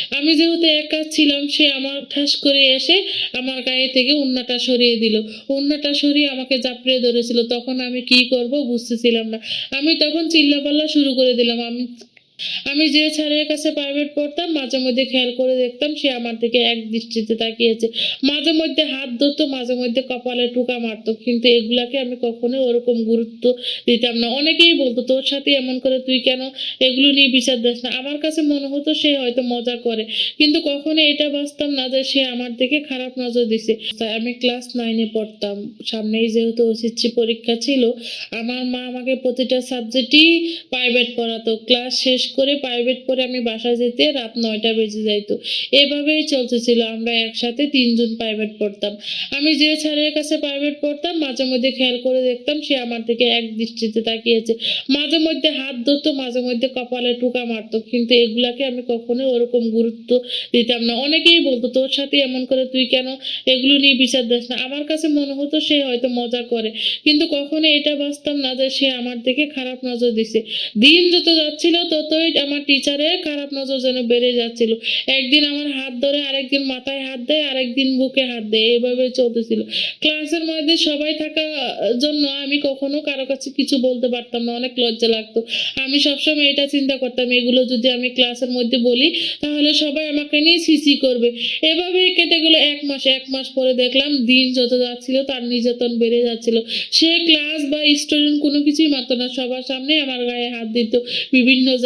আমি যেহেতু একা ছিলাম সে আমার ঠাস করে এসে আমার গায়ে থেকে ওড়নাটা সরিয়ে দিল। ওড়নাটা সরিয়ে আমাকে জাপড়ে ধরেছিল। তখন আমি কি করব বুঝতেছিলাম না। আমি তখন চিল্লাপাল্লা শুরু করে দিলাম। আমি যে স্যারের কাছে প্রাইভেট পড়তাম মাঝে মধ্যে খেয়াল করে দেখতাম সে আমার দিকে একদৃষ্টিতে তাকিয়েছে। মাঝে মধ্যে হাত ধরতো, মাঝে মধ্যে কপালে টোকা মারতো। কিন্তু এগুলাকে আমি কখনোই ওরকম গুরুত্ব দিতাম না। অনেকেই বলতো, "তোর সাথে এমন করে তুই কেন এগুলো নিয়ে বিচার দিস না?" আমার কাছে মনে হতো সে হয়তো মজা করে। কিন্তু কখনো এটা বুঝতাম না যে সে আমার দিকে খারাপ নজর দিছে। তাই আমি ক্লাস 9 এ পড়তাম। সামনেই যেহেতু এসএসসি পরীক্ষা ছিল, আমার মা আমাকে প্রতিটা সাবজেক্টই প্রাইভেট পড়াতো। ক্লাস শেষ করে প্রাইভেট পড়ে আমি বাসায় যেতে রাত ৯টা বেজে যাইত। এভাবেই চলতেছিল। আমরা একসাথে ৩ জন প্রাইভেট পড়তাম। আমি যে স্যারের কাছে প্রাইভেট পড়তাম মাঝে মধ্যে খেয়াল করে দেখতাম সে আমার দিকে একদৃষ্টিতে তাকিয়েছে। মাঝে মধ্যে হাত ধরতো, মাঝে মধ্যে কপালে টোকা মারতো। কিন্তু এগুলাকে আমি কখনোই ওরকম গুরুত্ব দিতাম না। অনেকেই বলতো, "তোর সাথে এমন করে তুই কেন এগুলো নিয়ে বিচার দিস না?" আমার কাছে মনে হতো সে হয়তো মজা করে। কিন্তু কখনো এটা বুঝতাম না যে সে আমার দিকে খারাপ নজর দিছে। দিন যত যাচ্ছিল ততই আমার টিচারের খারাপ নজর যেন বেড়ে যাচ্ছিল। একদিন আমার হাত ধরে, আরেকদিন মাথায় হাত দেয়, আরেকদিন বুকে হাত দেয়। এভাবে চলতেছিল। ক্লাসের মধ্যে সবাই থাকা জন্য আমি কখনো কারো কাছে কিছু বলতে পারতাম না। অনেক লজ্জা লাগতো। আমি সবসময় এটা চিন্তা করতাম, এগুলো যদি আমি ক্লাসের মধ্যে বলি তাহলে সবাই আমাকে নিয়ে ছি করবে। এভাবেই কেটে গেল ১ মাস। ১ মাস পরে দেখলাম দিন যত যাচ্ছিল তার নির্যাতন বেড়ে যাচ্ছিল। সে ক্লাস বা স্টুডেন্ট কোনো কিছুই মানতো না। সবার সামনেই আমার গায়ে হাত দিত বিভিন্ন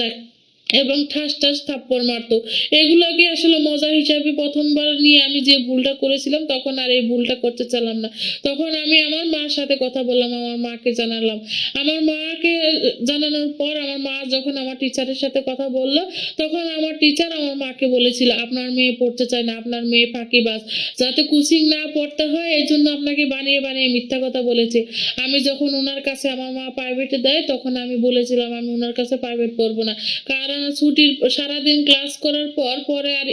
এবং ঠাস থাপ্পড় মারতো। এগুলোকে আসলে মজা হিসাবে ১ম বার নিয়ে আমি যে ভুলটা করেছিলাম তখন আর এই ভুলটা করতে চাইলাম না। তখন আমি আমার মার সাথে কথা বললাম, আমার মাকে জানালাম। আমার মাকে জানানোর পর আমার মা যখন আমার টিচারের সাথে কথা বলল, তখন আমার টিচার আমার মাকে বলেছিল, "আপনার মেয়ে পড়তে চায় না, আপনার মেয়ে ফাঁকিবাজ। যাতে কোচিং না পড়তে হয় এজন্য আপনাকে বানিয়ে মিথ্যা কথা বলেছে।" আমি যখন উনার কাছে আমার মা প্রাইভেটে দেয় তখন আমি বলেছিলাম আমি উনার কাছে প্রাইভেট পড়ব না। কারণ ছুটির সারাদিন ক্লাস করার পর পরে আর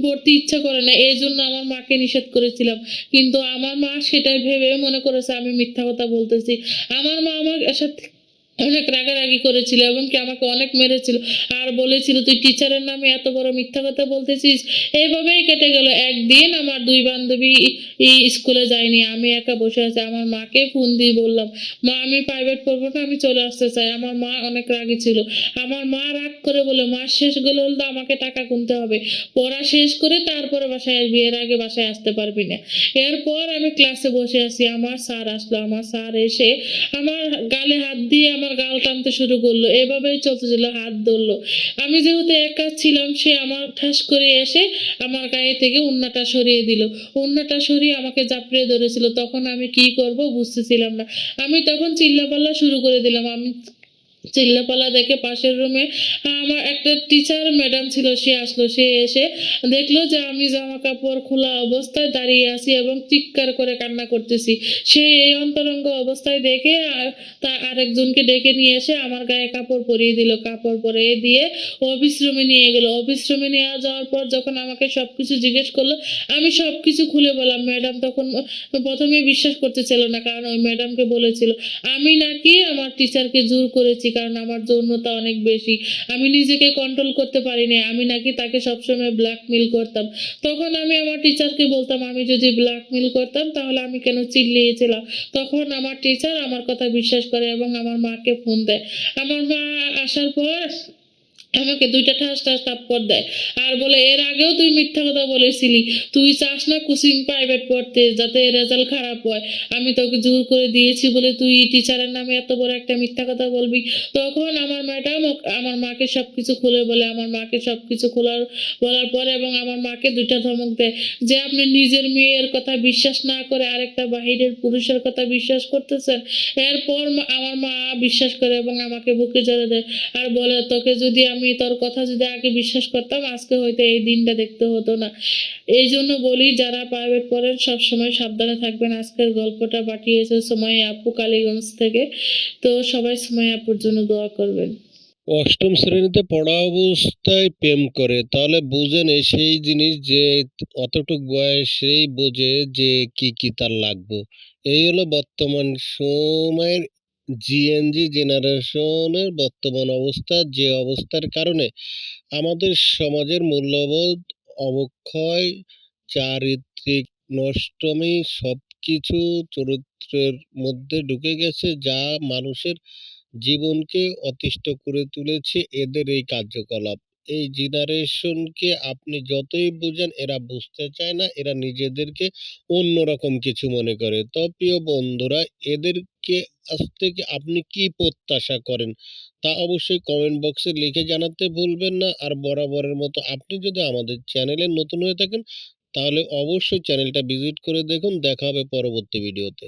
পড়তে ইচ্ছা করে না। এজন্য আমার মাকে নিষেধ করেছিলাম। কিন্তু আমার মা সেটাই ভেবে মনে করেছে আমি মিথ্যা কথা বলতেছি। আমার মা আমার সাথে অনেক রাগারাগি করেছিল এবং কি আমাকে অনেক মেরেছিল। আর বলেছিল, "তুই টিচারের নামে এত বড় মিথ্যা কথা বলতেছিস?" এভাবেই কেটে গেল। একদিন আমার ২ বান্ধবী স্কুলে যায়নি। আমি একা বসে আছি। আমার মাকে ফোন দিয়ে বললাম, "মা, আমি প্রাইভেট পড়ব না, আমি চলে আসতে চাই।" আমার মা অনেক রাগী ছিল। আমার মা রাগ করে বলল, "মাস শেষ গেলে হলে তো আমাকে টাকা গুনতে হবে। পড়া শেষ করে তারপরে বাসায় আসবি। এর আগে বাসায় আসতে পারবি না।" এরপর আমি ক্লাসে বসে আছি। আমার স্যার আসলো। আমার স্যার এসে আমার গালে হাত দিয়ে আমার গাল টানতে শুরু করলো। এভাবেই চলতেছিল, হাত ধরলো। আমি যেহেতু একা ছিলাম সে আমার ঠাস করে এসে আমার গায়ে থেকে ওড়নাটা সরিয়ে দিল। ওড়নাটা সরিয়ে আমাকে জাপড়ে ধরেছিল। তখন আমি কি করব বুঝতেছিলাম না। আমি তখন চিল্লাপাল্লা শুরু করে দিলাম। চিল্লাপাল্লা দেখে পাশের রুমে আমার একটা টিচার ম্যাডাম ছিল, সে আসলো। সে এসে দেখলো যে আমি জামা-কাপড় খোলা অবস্থায় দাঁড়িয়ে আছি এবং চিৎকার করে কান্না করতেছি। সে এই অন্তরঙ্গ অবস্থায় দেখে আরেকজনকে ডেকে নিয়ে এসে আমার গায়ে কাপড় পরিয়ে দিল। কাপড় পরিয়ে দিয়ে অফিস রুমে নিয়ে গেল। অফিস রুমে নিয়ে যাওয়ার পর যখন আমাকে সবকিছু জিজ্ঞেস করলো, আমি সবকিছু খুলে বললাম। ম্যাডাম তখন ১ম এ বিশ্বাস করতে চাইল না। কারণ ওই ম্যাডামকে বলেছিল আমি নাকি আমার টিচারকে জোর করেছি, কারণ আমার যৌনতা অনেক বেশি। আমি নিজেকে কন্ট্রোল করতে পারি নাই। আমি নাকি তাকে সবসময় ব্ল্যাকমেইল করতাম। তখন আমি আমার টিচারকে বলতাম, "আমি যদি ব্ল্যাকমেইল করতাম তাহলে আমি কেন চিল্লিয়েছিলাম?" তখন আমার টিচার আমার কথা বিশ্বাস করে এবং আমার মাকে ফোন দেয়। আমার মা আসার পর আমাকে ২ টা ঠাস থাপ্পড় দেয়। আর বলে, "এর আগেও তুই মিথ্যা কথা বলেছিলি। তুই চাস না কোচিং প্রাইভেট পড়তে যাতে রেজাল্ট খারাপ হয়। আমি তোকে জোর করে দিয়েছি বলে তুই টিচারের নামে এত বড় একটা মিথ্যা কথা বলবি?" তখন আমার ম্যাডাম আমার মাকে সবকিছু খুলে বলে। আমার মাকে সবকিছু বলার পরে এবং আমার মাকে ২ টা ধমক দেয় যে, "আপনি নিজের মেয়ের কথা বিশ্বাস না করে আরেকটা বাহিরের পুরুষের কথা বিশ্বাস করতেছেন?" এরপর আমার মা বিশ্বাস করে এবং আমাকে বুকে জড়িয়ে দেয়। আর বলে, "তোকে যদি আমি তোর কথা যদি আগে বিশ্বাস করতাম আজকে হয়তো এই দিনটা দেখতে হতো না।" এইজন্য বলি যারা প্রাইভেট পড়েন সবসময় সাবধানে থাকবেন। আজকের গল্পটা পাঠিয়েছে সুমাইয়া আপু কালীগঞ্জ থেকে। তো সবাই সুমাইয়া আপুর জন্য দোয়া করবেন। অষ্টম শ্রেণীতে পড়া অবস্থায় প্রেম করে, তাহলে বুঝেন সেই জিনিস যে অতটুক বয়সেই বোঝে যে কি তার লাগবে। এই হলো বর্তমান সময়ের জিএনজি জেনারেশনের বর্তমান অবস্থা, যে অবস্থার কারণে আমাদের সমাজের মূল্যবোধ অবক্ষয়, চারিত্রিক নষ্টমী সবকিছু চরিত্রের মধ্যে ঢুকে গেছে, যা মানুষের জীবনকে অতিষ্ঠ করে তুলেছে এদের এই কার্যকলাপ। এই জেনারেশনকে আপনি যতই বুঝান এরা বুঝতে চায় না, এরা নিজেদেরকে অন্যরকম কিছু মনে করে। তো প্রিয় বন্ধুরা, এদেরকে আজ থেকে আপনি কি প্রত্যাশা করেন তা অবশ্যই কমেন্ট বক্সে লিখে জানাতে ভুলবেন না। আর বরাবরের মতো আপনি যদি আমাদের চ্যানেলে নতুন হয়ে থাকেন তাহলে অবশ্যই চ্যানেলটা ভিজিট করে দেখুন। দেখা হবে পরবর্তী ভিডিওতে।